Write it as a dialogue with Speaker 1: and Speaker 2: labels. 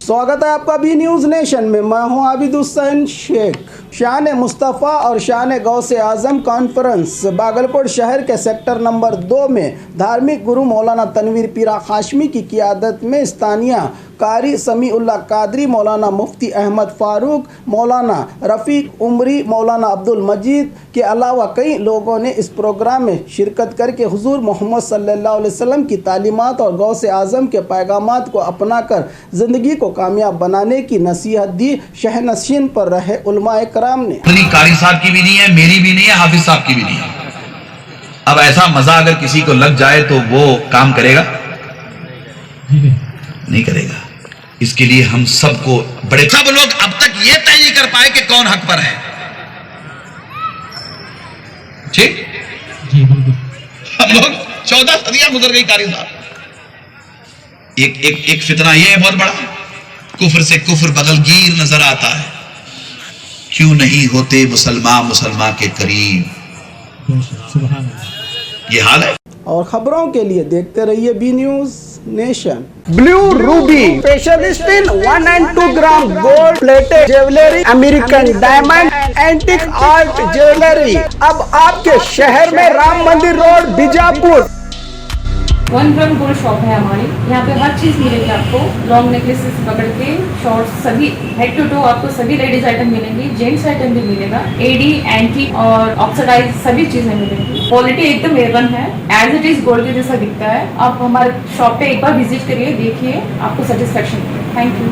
Speaker 1: स्वागत है आपका बी न्यूज़ नेशन में। मैं हूं आबिद हुसैन शेख। शान मुस्तफ़ा और शान गौसे आज़म कॉन्फ्रेंस भागलपुर शहर के सेक्टर नंबर 2 में धार्मिक गुरु मौलाना तनवीर पीरा हाशमी की क़ियादत में स्थानीय कारी समीउल्लाह कादरी, मौलाना मुफ्ती अहमद फ़ारूक, मौलाना रफ़ीक उमरी, मौलाना अब्दुल मजीद के अलावा कई लोगों ने इस प्रोग्राम में शिरकत करके हुज़ूर मोहम्मद सल्लल्लाहु अलैहि वसल्लम की तालीमात और गौसे आज़म के पैगामात को अपनाकर ज़िंदगी को कामयाब बनाने की नसीहत दी। शहनशीन पर रहे उलमाए कराम ने।
Speaker 2: कारी साहब की भी नहीं है, मेरी भी नहीं है, हाफिज साहब की भी नहीं है। अब ऐसा मजा अगर किसी को लग जाए तो वो काम करेगा? नहीं करेगा। इसके लिए हम सबको बड़े सब लोग अब तक ये तय नहीं कर पाए कि कौन हक पर है। ठीक, हम लोग 14 सदियां गुजर गई कारी साहब। एक फितना ये है बहुत बड़ा, कुफर से कुफर बगलगीर नजर आता है। क्यों नहीं होते मुसलमान के करीब, ये हाल है।
Speaker 1: और खबरों के लिए देखते रहिए B News Nation. Blue ruby specialist in 1 and 2 gram gold plated jewellery, American diamond, antique art jewellery अब आपके शहर में, Ram Mandir road, Bijapur.
Speaker 3: 1 gram gold shop है हमारी। यहाँ पे हर चीज़ मिलेगी आपको, लॉन्ग नेकलेस से पकड़ के शॉर्ट्स, सभी हेड टू टो आपको सभी लेडीज आइटम मिलेंगी, जेंट्स आइटम भी मिलेगा, एडी, एंटी और ऑक्सीडाइज सभी चीजें मिलेंगी। क्वालिटी एकदम A1 है, एज इट इज गोल्ड के जैसा दिखता है। आप हमारे शॉप पे एक बार विजिट करिए, देखिए, आपको सेटिस्फेक्शन मिलेगा। Thank you.